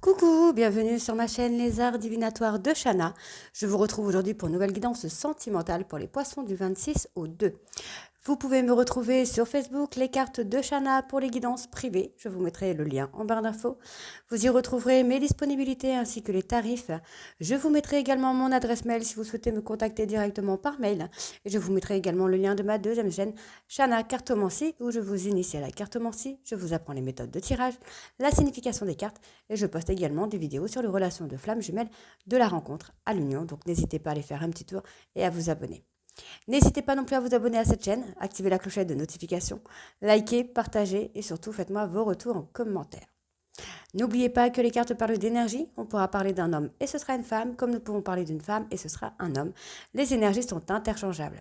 Coucou, bienvenue sur ma chaîne Les Arts Divinatoires de Shana. Je vous retrouve aujourd'hui pour une nouvelle guidance sentimentale pour les poissons du 26 au 2. Vous pouvez me retrouver sur Facebook, les cartes de Shana pour les guidances privées. Je vous mettrai le lien en barre d'infos. Vous y retrouverez mes disponibilités ainsi que les tarifs. Je vous mettrai également mon adresse mail si vous souhaitez me contacter directement par mail. Et je vous mettrai également le lien de ma deuxième chaîne, Shana Cartomancie, où je vous initie à la cartomancie. Je vous apprends les méthodes de tirage, la signification des cartes et je poste également des vidéos sur les relations de flammes jumelles de la rencontre à l'union. Donc n'hésitez pas à aller faire un petit tour et à vous abonner. N'hésitez pas non plus à vous abonner à cette chaîne, activez la clochette de notification, likez, partagez et surtout faites-moi vos retours en commentaire. N'oubliez pas que les cartes parlent d'énergie, on pourra parler d'un homme et ce sera une femme, comme nous pouvons parler d'une femme et ce sera un homme. Les énergies sont interchangeables.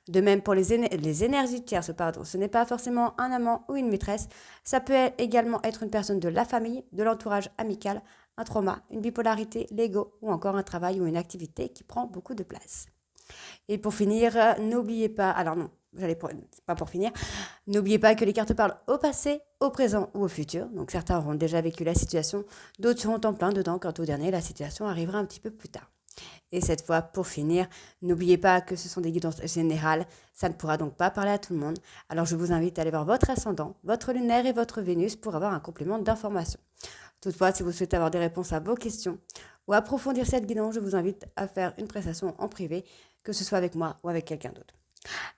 De même pour les énergies tierces, ce n'est pas forcément un amant ou une maîtresse, ça peut également être une personne de la famille, de l'entourage amical, un trauma, une bipolarité, l'ego ou encore un travail ou une activité qui prend beaucoup de place. Et pour finir, n'oubliez pas, alors non, pas pour finir, n'oubliez pas que les cartes parlent au passé, au présent ou au futur. Donc certains auront déjà vécu la situation, d'autres seront en plein dedans. Quant au dernier, la situation arrivera un petit peu plus tard. Et cette fois, pour finir, n'oubliez pas que ce sont des guidances générales, ça ne pourra donc pas parler à tout le monde. Alors je vous invite à aller voir votre ascendant, votre lunaire et votre Vénus pour avoir un complément d'information. Toutefois, si vous souhaitez avoir des réponses à vos questions ou approfondir cette guidance, je vous invite à faire une prestation en privé, que ce soit avec moi ou avec quelqu'un d'autre.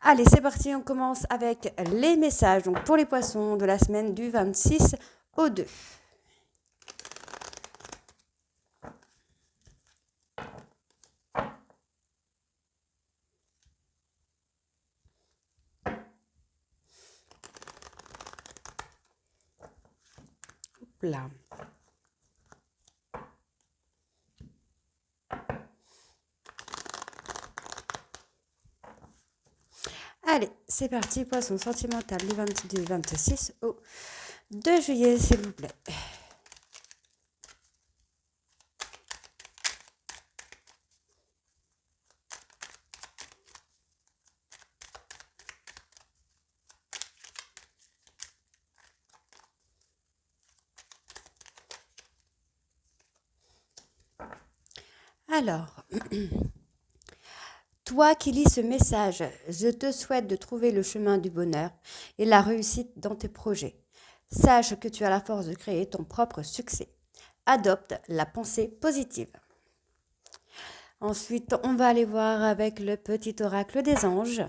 Allez, c'est parti, on commence avec les messages donc pour les poissons de la semaine du 26 au 2. Là. Allez, c'est parti, poisson sentimental du 26 au 2 juillet, s'il vous plaît. Alors, toi qui lis ce message, je te souhaite de trouver le chemin du bonheur et la réussite dans tes projets. Sache que tu as la force de créer ton propre succès. Adopte la pensée positive. Ensuite, on va aller voir avec le petit oracle des anges.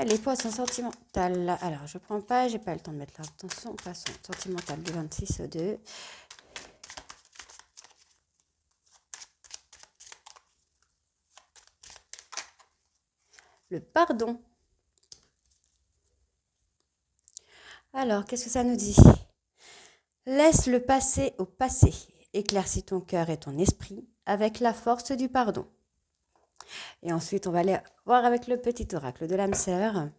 Les poissons sentimentales. Alors, je prends pas, j'ai pas le temps de mettre l'attention. Poisson sentimental du 26 au 2. Le pardon. Alors, qu'est-ce que ça nous dit? Laisse le passé au passé. Éclaircis ton cœur et ton esprit avec la force du pardon. Et ensuite, on va aller voir avec le petit oracle de l'âme sœur.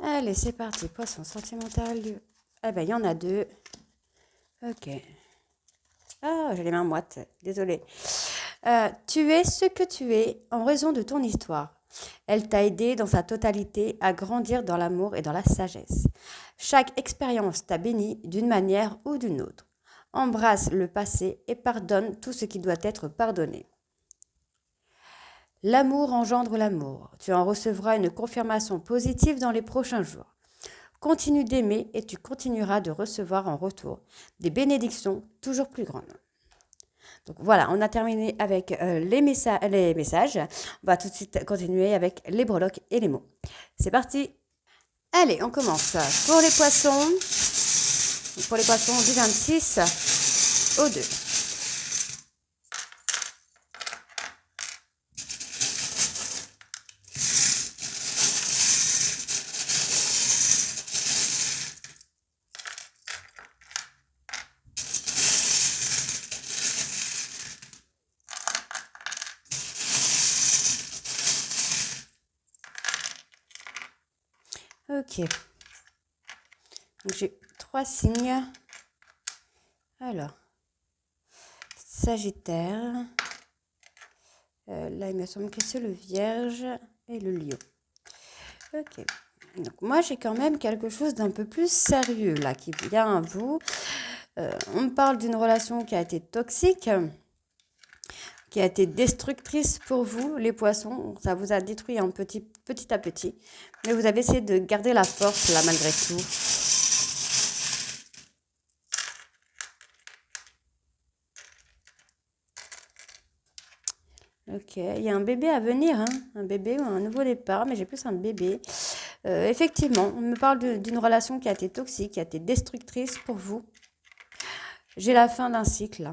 Allez, c'est parti. Poisson sentimental. Eh ben, il y en a deux. Ok. Ah, j'ai les mains moites. Désolée. Tu es ce que tu es en raison de ton histoire. Elle t'a aidé dans sa totalité à grandir dans l'amour et dans la sagesse. Chaque expérience t'a béni d'une manière ou d'une autre. Embrasse le passé et pardonne tout ce qui doit être pardonné. L'amour engendre l'amour. Tu en recevras une confirmation positive dans les prochains jours. Continue d'aimer et tu continueras de recevoir en retour des bénédictions toujours plus grandes. Donc voilà, on a terminé avec les messages. On va tout de suite continuer avec les breloques et les mots. C'est parti. Allez, on commence. Pour les poissons, pour les poissons du 26 au 2. Ok. Donc j'ai 3 signes. Alors, Sagittaire. Là, il me semble que c'est le Vierge et le Lion. Ok. Donc moi, j'ai quand même quelque chose d'un peu plus sérieux là qui vient à vous. On me parle d'une relation qui a été toxique, qui a été destructrice pour vous, les poissons. Ça vous a détruit petit à petit. Mais vous avez essayé de garder la force là malgré tout. Ok, il y a un bébé à venir, hein, un bébé ou un nouveau départ, mais j'ai plus un bébé. Effectivement, on me parle d'une relation qui a été toxique, qui a été destructrice pour vous. J'ai la fin d'un cycle.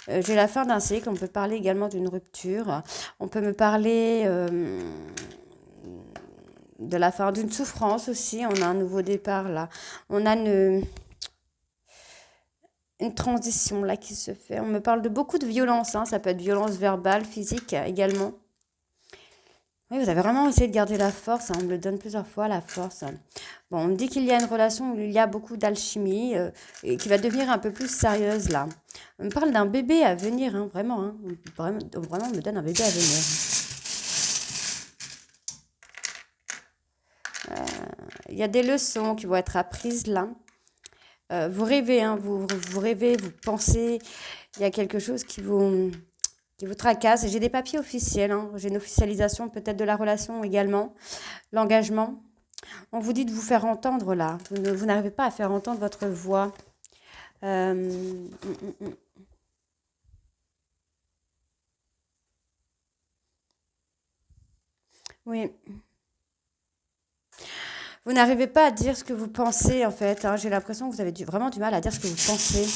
J'ai la fin d'un cycle, on peut parler également d'une rupture. On peut me parler de la fin d'une souffrance aussi. On a un nouveau départ là. On a une transition là qui se fait. On me parle de beaucoup de violence, hein. Ça peut être violence verbale, physique également. Oui, vous avez vraiment essayé de garder la force, hein. On me le donne plusieurs fois, la force. Bon, on me dit qu'il y a une relation où il y a beaucoup d'alchimie et qui va devenir un peu plus sérieuse là. On me parle d'un bébé à venir, hein, vraiment, hein. Vraiment, on me donne un bébé à venir. Il y a des leçons qui vont être apprises là. Vous rêvez, hein, vous rêvez, vous pensez. Il y a quelque chose qui vous tracasse. J'ai des papiers officiels, hein. J'ai une officialisation peut-être de la relation également, l'engagement. On vous dit de vous faire entendre là. Vous n'arrivez pas à faire entendre votre voix. Oui. Vous n'arrivez pas à dire ce que vous pensez en fait, hein. J'ai l'impression que vous avez vraiment du mal à dire ce que vous pensez.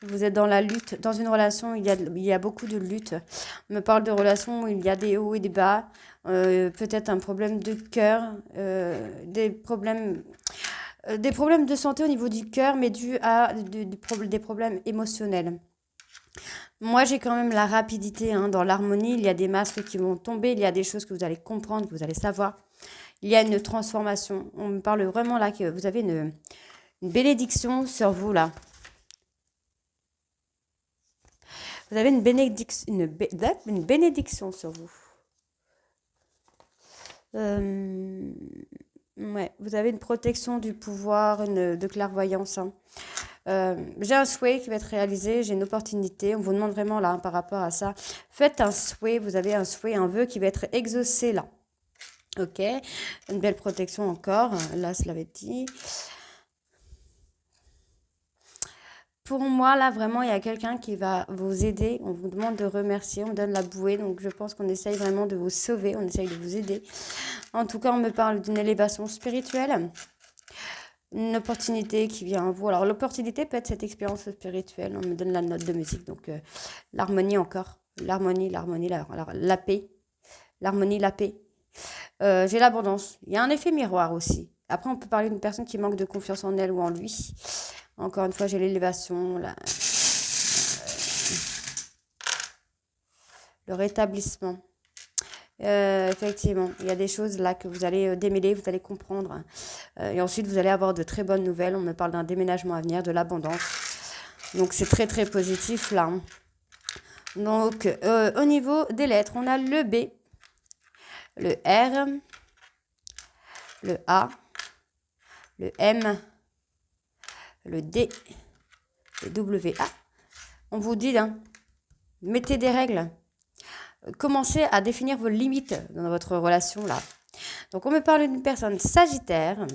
Vous êtes dans la lutte, dans une relation, il y a beaucoup de lutte. On me parle de relations où il y a des hauts et des bas, peut-être un problème de cœur, des problèmes de santé au niveau du cœur, mais dû à des problèmes émotionnels. Moi, j'ai quand même la rapidité, hein, dans l'harmonie. Il y a des masques qui vont tomber, il y a des choses que vous allez comprendre, que vous allez savoir. Il y a une transformation. On me parle vraiment là que vous avez une bénédiction sur vous là. Vous avez une bénédiction sur vous. Ouais, vous avez une protection du pouvoir, de clairvoyance, hein. J'ai un souhait qui va être réalisé, j'ai une opportunité. On vous demande vraiment là, hein, par rapport à ça. Faites un souhait, vous avez un souhait, un vœu qui va être exaucé là. Ok, une belle protection encore. Là, cela va être dit. Pour moi, là, vraiment, il y a quelqu'un qui va vous aider. On vous demande de remercier, on donne la bouée. Donc, je pense qu'on essaye vraiment de vous sauver, on essaye de vous aider. En tout cas, on me parle d'une élévation spirituelle, une opportunité qui vient à vous. Alors, l'opportunité peut être cette expérience spirituelle. On me donne la note de musique. Donc, l'harmonie encore. L'harmonie, la paix. L'harmonie, la paix. J'ai l'abondance. Il y a un effet miroir aussi. Après, on peut parler d'une personne qui manque de confiance en elle ou en lui. Encore une fois, j'ai l'élévation, le rétablissement. Effectivement, il y a des choses là que vous allez démêler, vous allez comprendre. Et ensuite, vous allez avoir de très bonnes nouvelles. On me parle d'un déménagement à venir, de l'abondance. Donc, c'est très, très positif là. Donc, au niveau des lettres, on a le B, le R, le A, le M, le D, le W, A. On vous dit, hein, mettez des règles. Commencez à définir vos limites dans votre relation là. Donc, on me parle d'une personne sagittaire,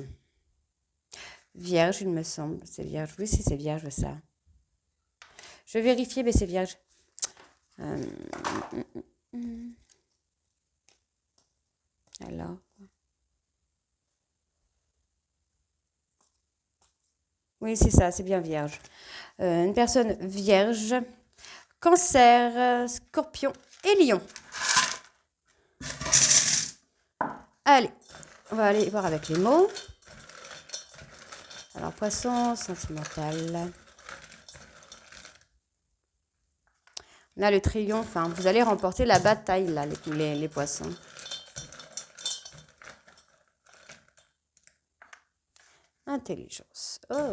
vierge, il me semble. C'est vierge. Oui, si c'est vierge, ça. Je vais vérifier, mais c'est vierge. Alors. Oui, c'est ça, c'est bien vierge. Une personne vierge, cancer, scorpion et lion. Allez, on va aller voir avec les mots. Alors, poisson, sentimental. On a le triomphe, hein. Vous allez remporter la bataille, là, les poissons. Intelligence. Oh.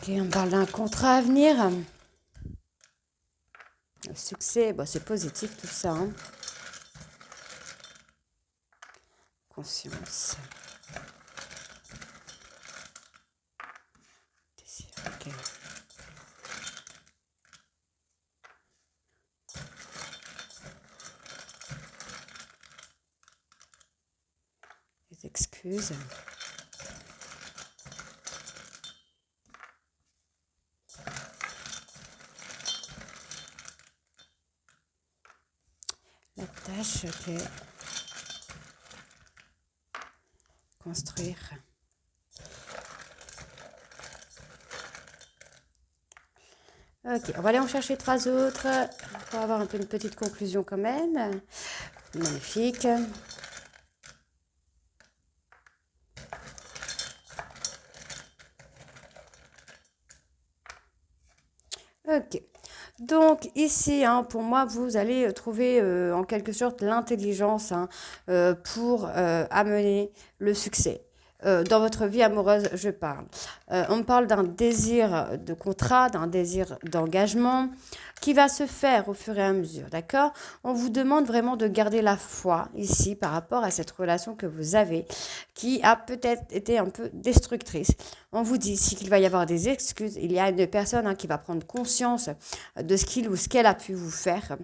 Ok, on parle d'un contrat à venir. Le succès, bon, c'est positif tout ça. Hein. Conscience. Désir, ok. Les excuses. La tâche, ok. Construire. Ok, on va aller en chercher 3 autres pour avoir un peu une petite conclusion quand même. Magnifique. Ok. Donc ici, hein, pour moi, vous allez trouver en quelque sorte l'intelligence hein, pour amener le succès. Dans votre vie amoureuse, je parle. On me parle d'un désir de contrat, d'un désir d'engagement qui va se faire au fur et à mesure, d'accord? On vous demande vraiment de garder la foi ici par rapport à cette relation que vous avez qui a peut-être été un peu destructrice. On vous dit ici qu'il va y avoir des excuses. Il y a une personne hein, qui va prendre conscience de ce qu'il ou ce qu'elle a pu vous faire.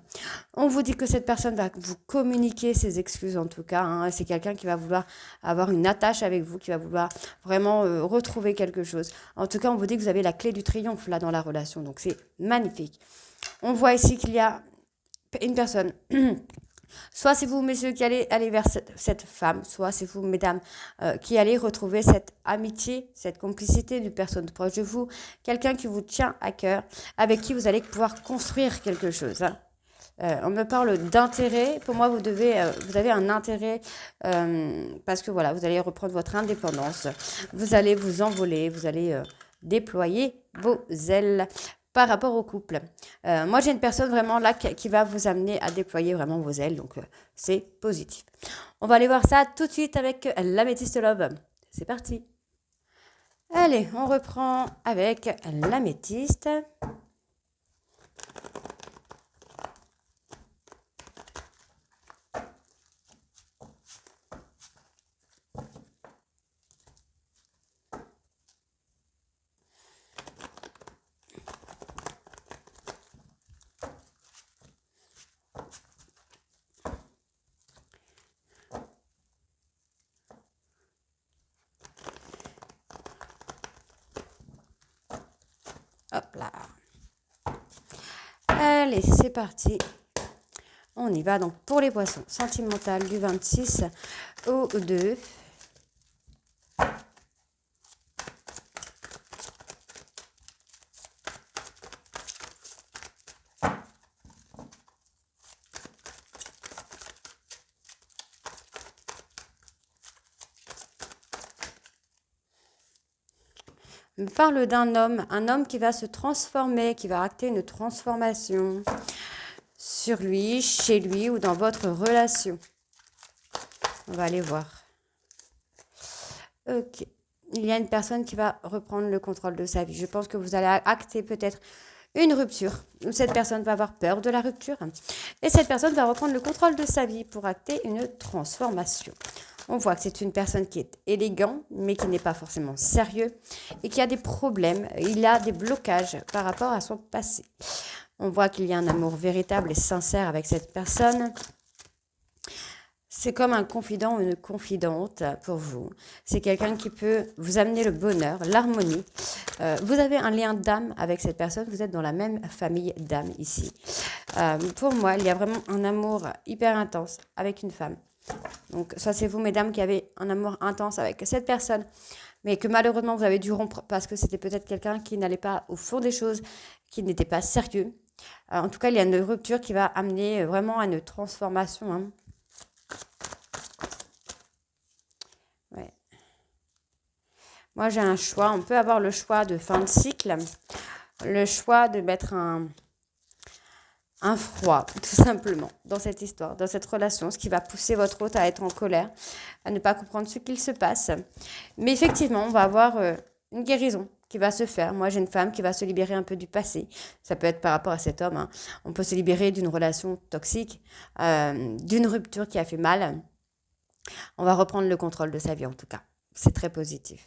On vous dit que cette personne va vous communiquer ses excuses en tout cas. Hein. C'est quelqu'un qui va vouloir avoir une attache avec vous, qui va vouloir vraiment retrouver quelque chose. En tout cas, on vous dit que vous avez la clé du triomphe là dans la relation. Donc c'est magnifique. On voit ici qu'il y a une personne... Soit c'est vous, messieurs, qui allez aller vers cette femme, soit c'est vous, mesdames, qui allez retrouver cette amitié, cette complicité d'une personne proche de vous, quelqu'un qui vous tient à cœur, avec qui vous allez pouvoir construire quelque chose. Hein. On me parle d'intérêt. Pour moi, vous avez un intérêt parce que voilà, vous allez reprendre votre indépendance, vous allez vous envoler, vous allez déployer vos ailes par rapport au couple. Moi, j'ai une personne vraiment là qui va vous amener à déployer vraiment vos ailes, donc c'est positif. On va aller voir ça tout de suite avec l'améthyste love. C'est parti. Allez, on reprend avec l'améthyste. Hop là. Allez, c'est parti. On y va donc pour les poissons. Sentimental du 26 au 2. On parle d'un homme, un homme qui va se transformer, qui va acter une transformation sur lui, chez lui ou dans votre relation. On va aller voir. Ok. Il y a une personne qui va reprendre le contrôle de sa vie. Je pense que vous allez acter peut-être une rupture. Cette personne va avoir peur de la rupture. Et cette personne va reprendre le contrôle de sa vie pour acter une transformation. On voit que c'est une personne qui est élégante, mais qui n'est pas forcément sérieux et qui a des problèmes. Il a des blocages par rapport à son passé. On voit qu'il y a un amour véritable et sincère avec cette personne. C'est comme un confident ou une confidente pour vous. C'est quelqu'un qui peut vous amener le bonheur, l'harmonie. Vous avez un lien d'âme avec cette personne. Vous êtes dans la même famille d'âme ici. Pour moi, il y a vraiment un amour hyper intense avec une femme. Donc, soit c'est vous, mesdames, qui avez un amour intense avec cette personne, mais que malheureusement, vous avez dû rompre parce que c'était peut-être quelqu'un qui n'allait pas au fond des choses, qui n'était pas sérieux. En tout cas, il y a une rupture qui va amener vraiment à une transformation. Hein. Ouais. Moi, j'ai un choix. On peut avoir le choix de fin de cycle, le choix de mettre un froid, tout simplement, dans cette histoire, dans cette relation, ce qui va pousser votre hôte à être en colère, à ne pas comprendre ce qu'il se passe. Mais effectivement, on va avoir une guérison qui va se faire. Moi, j'ai une femme qui va se libérer un peu du passé. Ça peut être par rapport à cet homme. Hein. On peut se libérer d'une relation toxique, d'une rupture qui a fait mal. On va reprendre le contrôle de sa vie, en tout cas. C'est très positif.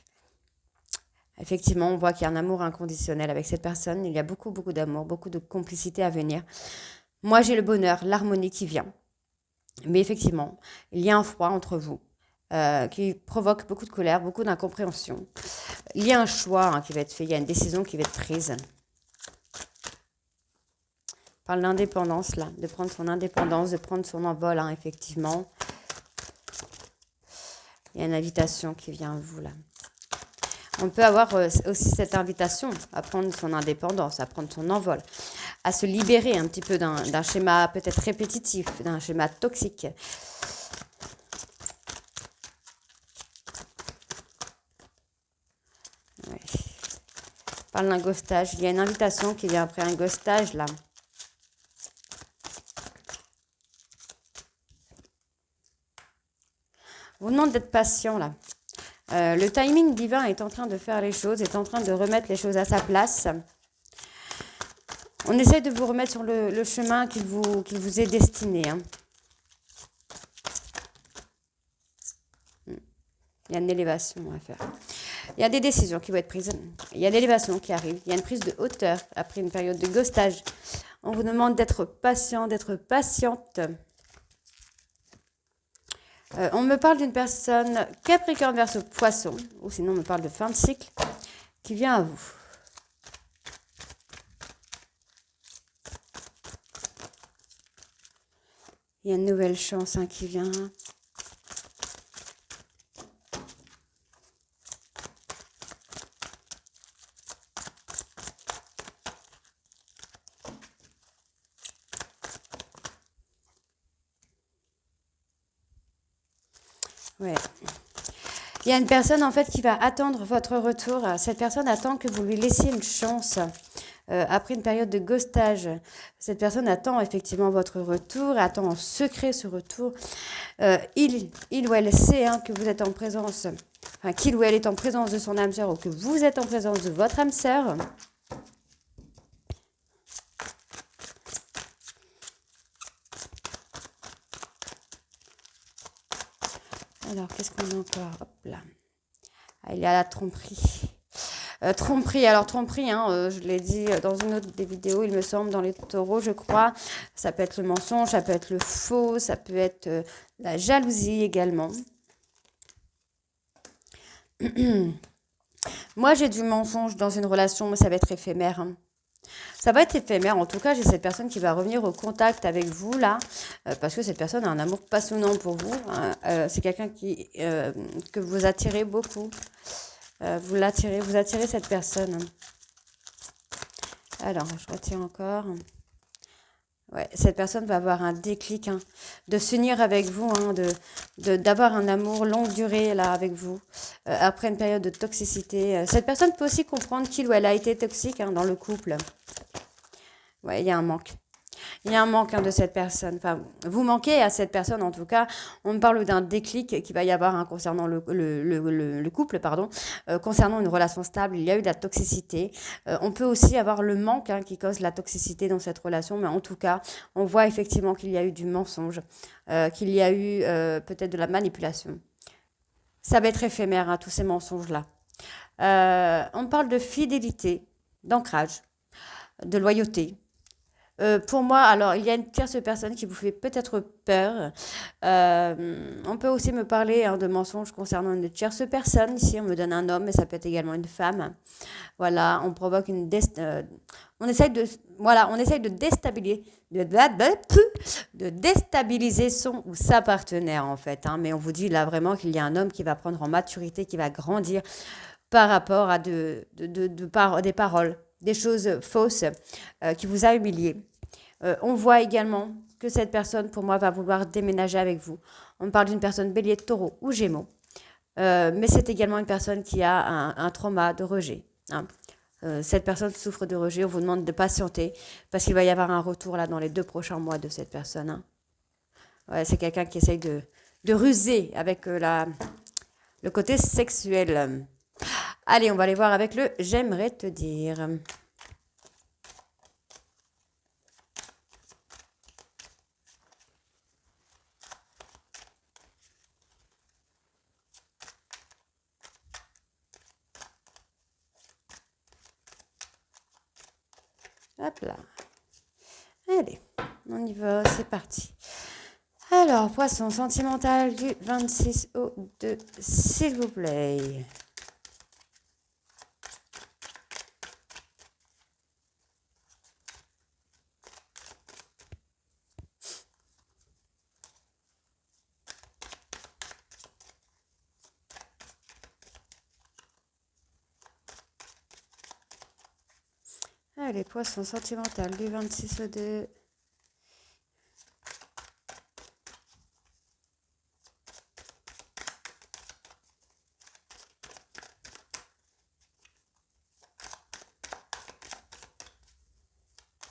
Effectivement, on voit qu'il y a un amour inconditionnel avec cette personne. Il y a beaucoup, beaucoup d'amour, beaucoup de complicité à venir. Moi, j'ai le bonheur, l'harmonie qui vient. Mais effectivement, il y a un froid entre vous qui provoque beaucoup de colère, beaucoup d'incompréhension. Il y a un choix hein, qui va être fait, il y a une décision qui va être prise. On parle d'indépendance, là, de prendre son indépendance, de prendre son envol, hein, effectivement. Il y a une invitation qui vient à vous, là. On peut avoir aussi cette invitation à prendre son indépendance, à prendre son envol, à se libérer un petit peu d'un schéma peut-être répétitif, d'un schéma toxique. Ouais. On parle d'un ghostage. Il y a une invitation qui vient après un ghostage, là. On vous demande d'être patient, là. Le timing divin est en train de faire les choses, est en train de remettre les choses à sa place. On essaie de vous remettre sur le chemin qu'il vous est destiné. Hein. Il y a une élévation à faire. Il y a des décisions qui vont être prises. Il y a l'élévation qui arrive. Il y a une prise de hauteur après une période de ghostage. On vous demande d'être patient, d'être patiente. On me parle d'une personne Capricorne Verseau Poisson, ou sinon on me parle de fin de cycle, qui vient à vous. Il y a une nouvelle chance hein, qui vient. Ouais. Il y a une personne en fait qui va attendre votre retour. Cette personne attend que vous lui laissiez une chance. Après une période de ghostage, cette personne attend effectivement votre retour, attend en secret ce retour. Il ou elle sait hein, que vous êtes en présence, enfin qu'il ou elle est en présence de son âme sœur ou que vous êtes en présence de votre âme sœur. Alors, qu'est-ce qu'on a encore? Hop là. Ah, il y a la tromperie. Tromperie, alors tromperie, hein, je l'ai dit dans une autre des vidéos, il me semble, dans les taureaux, je crois. Ça peut être le mensonge, ça peut être le faux, ça peut être la jalousie également. Moi, j'ai du mensonge dans une relation, mais ça va être éphémère. Hein. Ça va être éphémère. En tout cas, j'ai cette personne qui va revenir au contact avec vous, là, parce que cette personne a un amour passionnant pour vous. Hein. C'est quelqu'un que vous attirez beaucoup. Vous attirez cette personne. Alors, je retire encore. Ouais, cette personne va avoir un déclic, hein, de s'unir avec vous, hein, d'avoir un amour longue durée là avec vous, après une période de toxicité. Cette personne peut aussi comprendre qu'il ou elle a été toxique hein, dans le couple. Ouais, il y a un manque. Il y a un manque hein, de cette personne. Enfin, vous manquez à cette personne en tout cas. On me parle d'un déclic qui va y avoir hein, concernant le couple, pardon. Concernant une relation stable, il y a eu de la toxicité. On peut aussi avoir le manque hein, qui cause la toxicité dans cette relation, mais en tout cas, on voit effectivement qu'il y a eu du mensonge, qu'il y a eu peut-être de la manipulation. Ça va être éphémère, hein, tous ces mensonges-là. On parle de fidélité, d'ancrage, de loyauté. Pour moi, alors, il y a une tierce personne qui vous fait peut-être peur. On peut aussi me parler hein, de mensonges concernant une tierce personne. Ici, on me donne un homme, mais ça peut être également une femme. Voilà, on provoque On essaye de, voilà, on essaye de déstabiliser, de déstabiliser son ou sa partenaire, en fait. Hein. Mais on vous dit là vraiment qu'il y a un homme qui va prendre en maturité, qui va grandir par rapport à des paroles, des choses fausses qui vous a humilié. On voit également que cette personne, pour moi, va vouloir déménager avec vous. On parle d'une personne bélier, taureau ou gémeaux. Mais c'est également une personne qui a un trauma de rejet. Hein. Cette personne souffre de rejet. On vous demande de patienter parce qu'il va y avoir un retour là dans les 2 prochains mois de cette personne. Hein. Ouais, c'est quelqu'un qui essaye de ruser avec le côté sexuel. Allez, on va aller voir avec le j'aimerais te dire. Hop là. Allez, on y va, c'est parti. Alors, poisson sentimental du 26 au 2, s'il vous plaît. Allez, poisson sentimental du 26 au 2.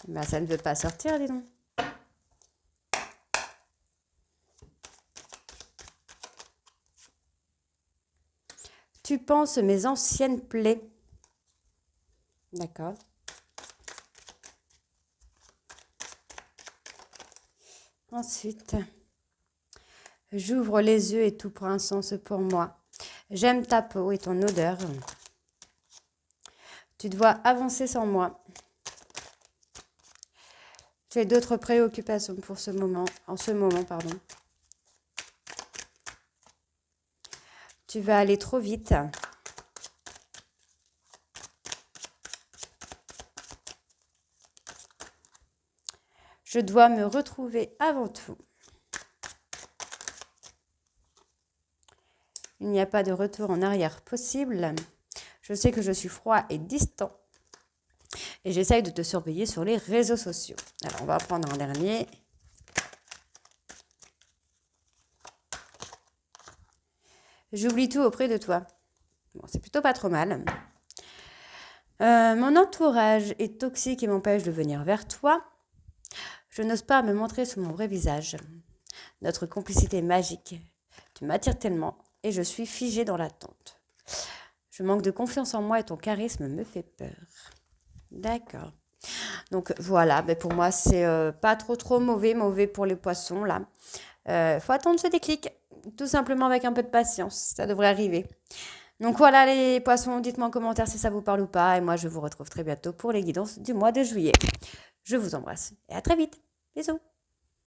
Ben, ça ne veut pas sortir, dis donc. Tu penses mes anciennes plaies. D'accord. Ensuite, j'ouvre les yeux et tout prend un sens pour moi. J'aime ta peau et ton odeur. Tu dois avancer sans moi. Tu as d'autres préoccupations pour ce moment, en ce moment, pardon. Tu vas aller trop vite. Je dois me retrouver avant tout. Il n'y a pas de retour en arrière possible. Je sais que je suis froid et distant. Et j'essaye de te surveiller sur les réseaux sociaux. Alors, on va prendre un dernier. J'oublie tout auprès de toi. Bon, c'est plutôt pas trop mal. Mon entourage est toxique et m'empêche de venir vers toi. Je n'ose pas me montrer sous mon vrai visage. Notre complicité est magique. Tu m'attires tellement et je suis figée dans l'attente. Je manque de confiance en moi et ton charisme me fait peur. D'accord. Donc voilà, mais pour moi, c'est pas trop mauvais pour les poissons, là. Faut attendre ce déclic, tout simplement avec un peu de patience. Ça devrait arriver. Donc voilà les poissons, dites-moi en commentaire si ça vous parle ou pas. Et moi, je vous retrouve très bientôt pour les guidances du mois de juillet. Je vous embrasse et à très vite. Bisous.